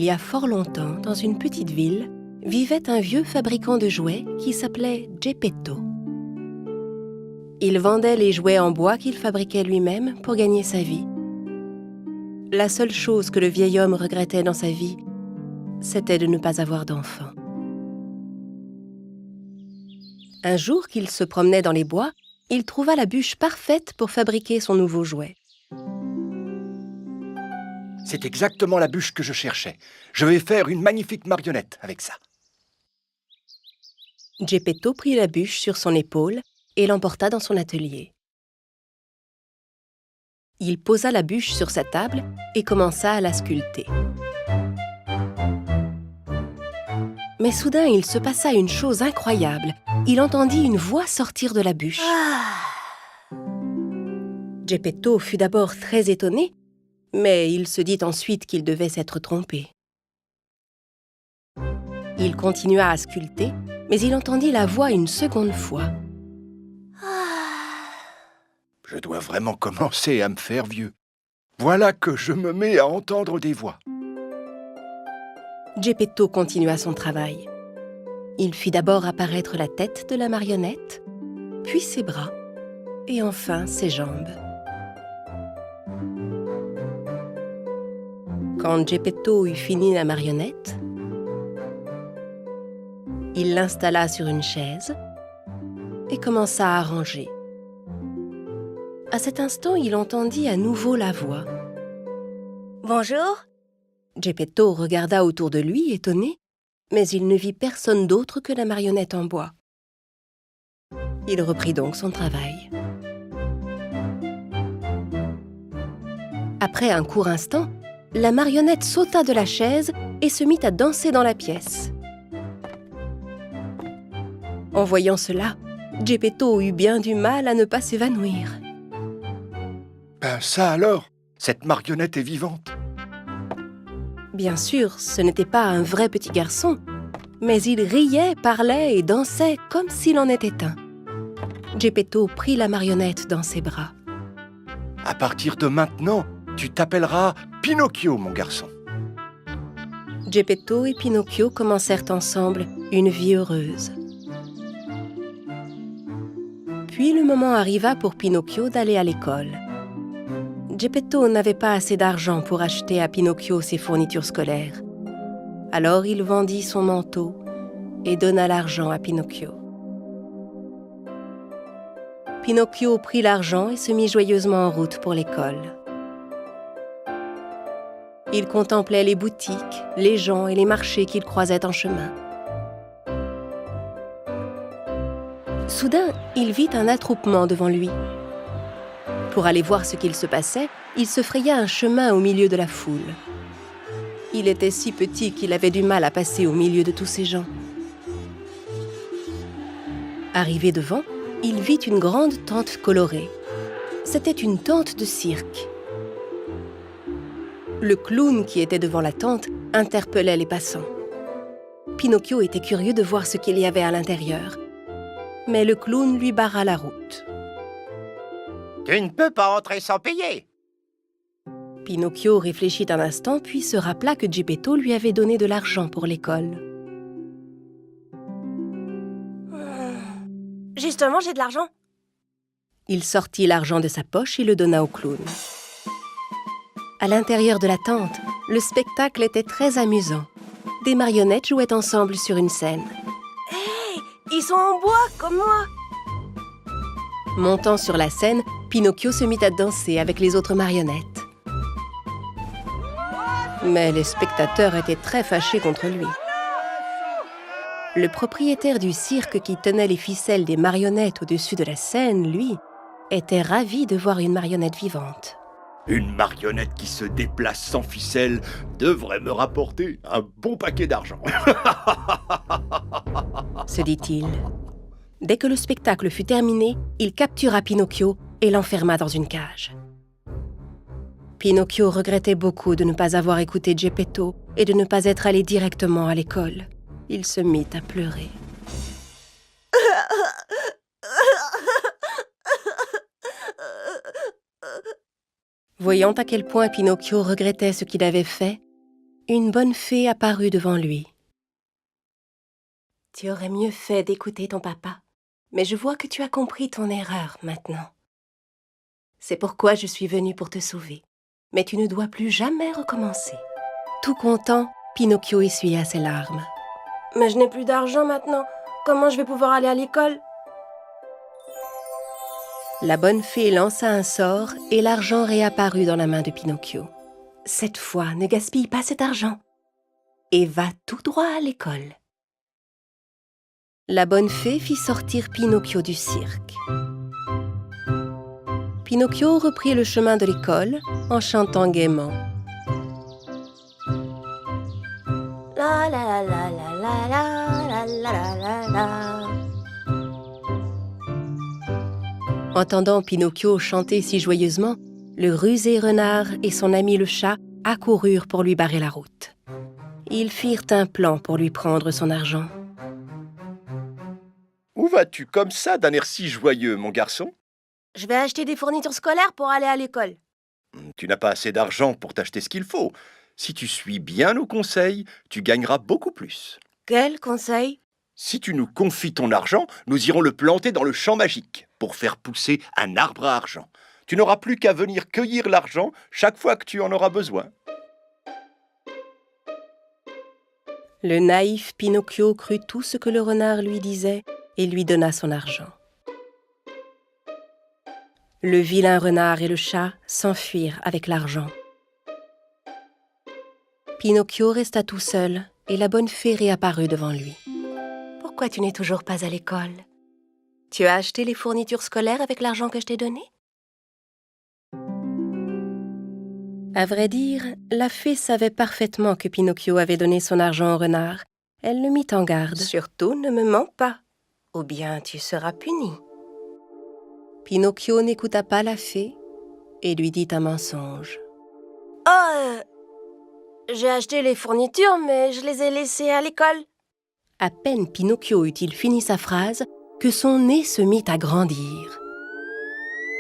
Il y a fort longtemps, dans une petite ville, vivait un vieux fabricant de jouets qui s'appelait Geppetto. Il vendait les jouets en bois qu'il fabriquait lui-même pour gagner sa vie. La seule chose que le vieil homme regrettait dans sa vie, c'était de ne pas avoir d'enfant. Un jour qu'il se promenait dans les bois, il trouva la bûche parfaite pour fabriquer son nouveau jouet. C'est exactement la bûche que je cherchais. Je vais faire une magnifique marionnette avec ça. Geppetto prit la bûche sur son épaule et l'emporta dans son atelier. Il posa la bûche sur sa table et commença à la sculpter. Mais soudain, il se passa une chose incroyable. Il entendit une voix sortir de la bûche. Geppetto fut d'abord très étonné, mais il se dit ensuite qu'il devait s'être trompé. Il continua à sculpter, mais il entendit la voix une seconde fois. Je dois vraiment commencer à me faire vieux. Voilà que je me mets à entendre des voix. Geppetto continua son travail. Il fit d'abord apparaître la tête de la marionnette, puis ses bras, et enfin ses jambes. Quand Geppetto eut fini la marionnette, il l'installa sur une chaise et commença à arranger. À cet instant, il entendit à nouveau la voix. « Bonjour !» Geppetto regarda autour de lui, étonné, mais il ne vit personne d'autre que la marionnette en bois. Il reprit donc son travail. Après un court instant, la marionnette sauta de la chaise et se mit à danser dans la pièce. En voyant cela, Geppetto eut bien du mal à ne pas s'évanouir. Ben ça alors, cette marionnette est vivante. Bien sûr, ce n'était pas un vrai petit garçon, mais il riait, parlait et dansait comme s'il en était un. Geppetto prit la marionnette dans ses bras. À partir de maintenant, tu t'appelleras Pinocchio, mon garçon. Geppetto et Pinocchio commencèrent ensemble une vie heureuse. Puis le moment arriva pour Pinocchio d'aller à l'école. Geppetto n'avait pas assez d'argent pour acheter à Pinocchio ses fournitures scolaires. Alors il vendit son manteau et donna l'argent à Pinocchio. Pinocchio prit l'argent et se mit joyeusement en route pour l'école. Il contemplait les boutiques, les gens et les marchés qu'il croisait en chemin. Soudain, il vit un attroupement devant lui. Pour aller voir ce qu'il se passait, il se fraya un chemin au milieu de la foule. Il était si petit qu'il avait du mal à passer au milieu de tous ces gens. Arrivé devant, il vit une grande tente colorée. C'était une tente de cirque. Le clown qui était devant la tente interpellait les passants. Pinocchio était curieux de voir ce qu'il y avait à l'intérieur. Mais le clown lui barra la route. « Tu ne peux pas entrer sans payer !» Pinocchio réfléchit un instant, puis se rappela que Geppetto lui avait donné de l'argent pour l'école. « Justement, j'ai de l'argent. » Il sortit l'argent de sa poche et le donna au clown. À l'intérieur de la tente, le spectacle était très amusant. Des marionnettes jouaient ensemble sur une scène. Hey, ils sont en bois, comme moi. Montant sur la scène, Pinocchio se mit à danser avec les autres marionnettes. Mais les spectateurs étaient très fâchés contre lui. Le propriétaire du cirque qui tenait les ficelles des marionnettes au-dessus de la scène, lui, était ravi de voir une marionnette vivante. Une marionnette qui se déplace sans ficelle devrait me rapporter un bon paquet d'argent. Se dit-il. Dès que le spectacle fut terminé, il captura Pinocchio et l'enferma dans une cage. Pinocchio regrettait beaucoup de ne pas avoir écouté Geppetto et de ne pas être allé directement à l'école. Il se mit à pleurer. Voyant à quel point Pinocchio regrettait ce qu'il avait fait, une bonne fée apparut devant lui. Tu aurais mieux fait d'écouter ton papa. Mais je vois que tu as compris ton erreur maintenant. C'est pourquoi je suis venue pour te sauver. Mais tu ne dois plus jamais recommencer. Tout content, Pinocchio essuya ses larmes. Mais je n'ai plus d'argent maintenant. Comment je vais pouvoir aller à l'école? La bonne fée lança un sort et l'argent réapparut dans la main de Pinocchio. Cette fois, ne gaspille pas cet argent et va tout droit à l'école. La bonne fée fit sortir Pinocchio du cirque. Pinocchio reprit le chemin de l'école en chantant gaiement. La la la la la la la la la la. Entendant Pinocchio chanter si joyeusement, le rusé renard et son ami le chat accoururent pour lui barrer la route. Ils firent un plan pour lui prendre son argent. Où vas-tu comme ça d'un air si joyeux, mon garçon? Je vais acheter des fournitures scolaires pour aller à l'école. Tu n'as pas assez d'argent pour t'acheter ce qu'il faut. Si tu suis bien nos conseils, tu gagneras beaucoup plus. Quel conseil? Si tu nous confies ton argent, nous irons le planter dans le champ magique pour faire pousser un arbre à argent. Tu n'auras plus qu'à venir cueillir l'argent chaque fois que tu en auras besoin. Le naïf Pinocchio crut tout ce que le renard lui disait et lui donna son argent. Le vilain renard et le chat s'enfuirent avec l'argent. Pinocchio resta tout seul et la bonne fée réapparut devant lui. « Pourquoi tu n'es toujours pas à l'école? Tu as acheté les fournitures scolaires avec l'argent que je t'ai donné ?» À vrai dire, la fée savait parfaitement que Pinocchio avait donné son argent au renard. Elle le mit en garde. « Surtout, ne me mens pas, ou bien tu seras puni. » Pinocchio n'écouta pas la fée et lui dit un mensonge. « Oh, j'ai acheté les fournitures, mais je les ai laissées à l'école. » À peine Pinocchio eut-il fini sa phrase que son nez se mit à grandir.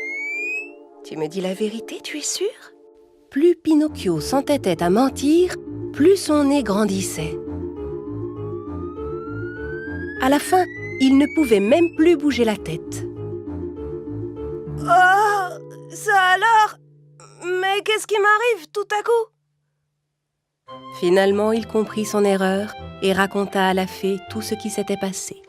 « Tu me dis la vérité, tu es sûr ?» Plus Pinocchio s'entêtait à mentir, plus son nez grandissait. À la fin, il ne pouvait même plus bouger la tête. Oh, ça alors? Mais qu'est-ce qui m'arrive tout à coup? Finalement, il comprit son erreur et raconta à la fée tout ce qui s'était passé.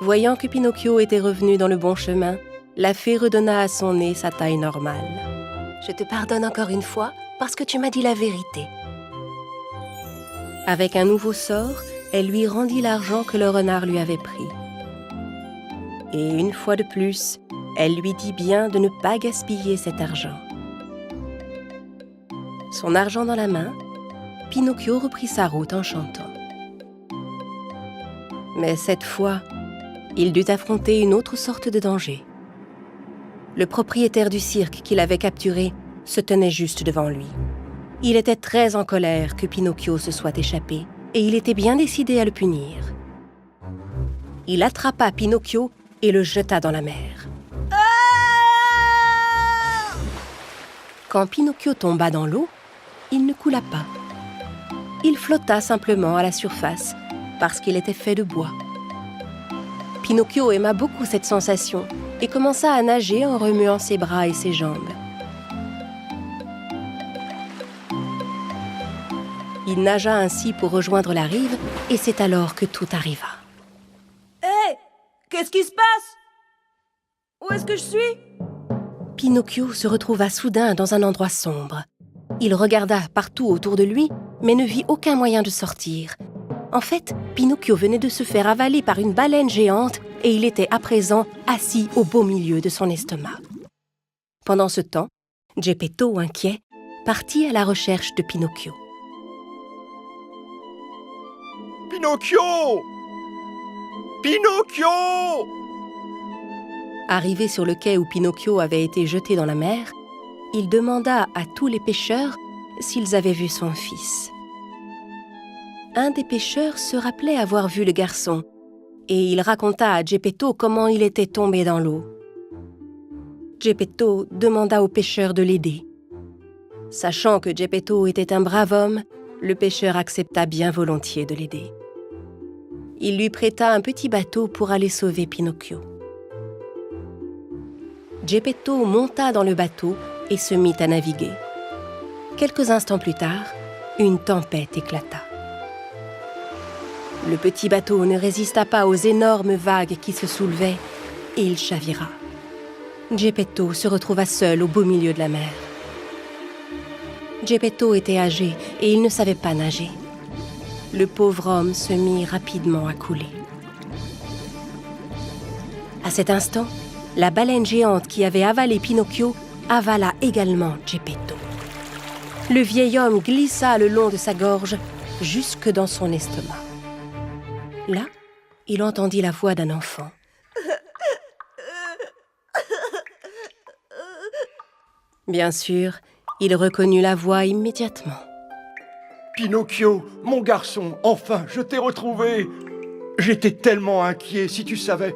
Voyant que Pinocchio était revenu dans le bon chemin, la fée redonna à son nez sa taille normale. « Je te pardonne encore une fois parce que tu m'as dit la vérité. » Avec un nouveau sort, elle lui rendit l'argent que le renard lui avait pris. Et une fois de plus, elle lui dit bien de ne pas gaspiller cet argent. Son argent dans la main, Pinocchio reprit sa route en chantant. Mais cette fois, il dut affronter une autre sorte de danger. Le propriétaire du cirque qu'il avait capturé se tenait juste devant lui. Il était très en colère que Pinocchio se soit échappé et il était bien décidé à le punir. Il attrapa Pinocchio et le jeta dans la mer. Quand Pinocchio tomba dans l'eau, il ne coula pas. Il flotta simplement à la surface parce qu'il était fait de bois. Pinocchio aima beaucoup cette sensation et commença à nager en remuant ses bras et ses jambes. Il nagea ainsi pour rejoindre la rive et c'est alors que tout arriva. Hé, qu'est-ce qui se passe? Où est-ce que je suis? Pinocchio se retrouva soudain dans un endroit sombre. Il regarda partout autour de lui, mais ne vit aucun moyen de sortir. En fait, Pinocchio venait de se faire avaler par une baleine géante et il était à présent assis au beau milieu de son estomac. Pendant ce temps, Geppetto, inquiet, partit à la recherche de Pinocchio. Pinocchio! Pinocchio! Arrivé sur le quai où Pinocchio avait été jeté dans la mer, il demanda à tous les pêcheurs s'ils avaient vu son fils. Un des pêcheurs se rappelait avoir vu le garçon et il raconta à Geppetto comment il était tombé dans l'eau. Geppetto demanda au pêcheur de l'aider. Sachant que Geppetto était un brave homme, le pêcheur accepta bien volontiers de l'aider. Il lui prêta un petit bateau pour aller sauver Pinocchio. Geppetto monta dans le bateau et se mit à naviguer. Quelques instants plus tard, une tempête éclata. Le petit bateau ne résista pas aux énormes vagues qui se soulevaient et il chavira. Geppetto se retrouva seul au beau milieu de la mer. Geppetto était âgé et il ne savait pas nager. Le pauvre homme se mit rapidement à couler. À cet instant, la baleine géante qui avait avalé Pinocchio avala également Geppetto. Le vieil homme glissa le long de sa gorge jusque dans son estomac. Là, il entendit la voix d'un enfant. Bien sûr, il reconnut la voix immédiatement. Pinocchio, mon garçon, enfin, je t'ai retrouvé. J'étais tellement inquiet, si tu savais.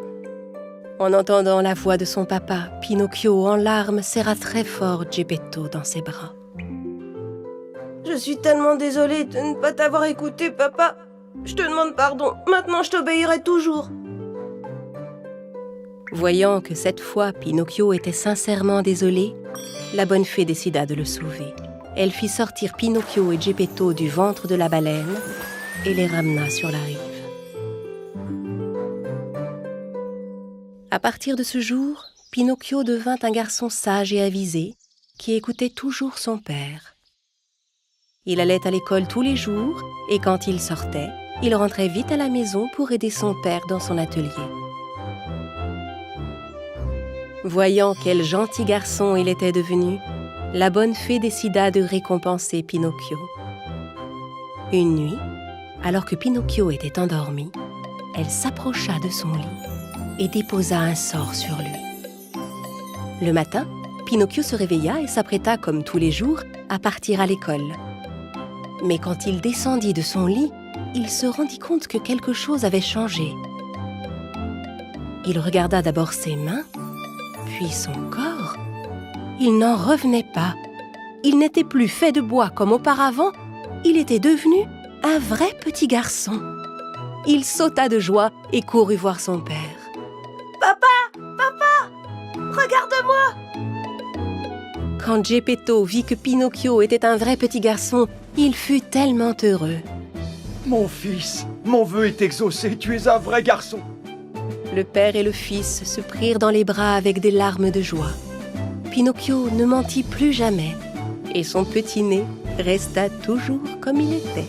En entendant la voix de son papa, Pinocchio, en larmes, serra très fort Geppetto dans ses bras. Je suis tellement désolée de ne pas t'avoir écouté, papa. Je te demande pardon. Maintenant, je t'obéirai toujours. Voyant que cette fois Pinocchio était sincèrement désolé, la bonne fée décida de le sauver. Elle fit sortir Pinocchio et Geppetto du ventre de la baleine et les ramena sur la rive. À partir de ce jour, Pinocchio devint un garçon sage et avisé qui écoutait toujours son père. Il allait à l'école tous les jours et quand il sortait, il rentrait vite à la maison pour aider son père dans son atelier. Voyant quel gentil garçon il était devenu, la bonne fée décida de récompenser Pinocchio. Une nuit, alors que Pinocchio était endormi, elle s'approcha de son lit et déposa un sort sur lui. Le matin, Pinocchio se réveilla et s'apprêta, comme tous les jours, à partir à l'école. Mais quand il descendit de son lit, il se rendit compte que quelque chose avait changé. Il regarda d'abord ses mains, puis son corps. Il n'en revenait pas. Il n'était plus fait de bois comme auparavant. Il était devenu un vrai petit garçon. Il sauta de joie et courut voir son père. Papa! Papa! Regarde-moi! Quand Geppetto vit que Pinocchio était un vrai petit garçon, il fut tellement heureux. Mon fils, mon vœu est exaucé, tu es un vrai garçon. Le père et le fils se prirent dans les bras avec des larmes de joie. Pinocchio ne mentit plus jamais et son petit nez resta toujours comme il était.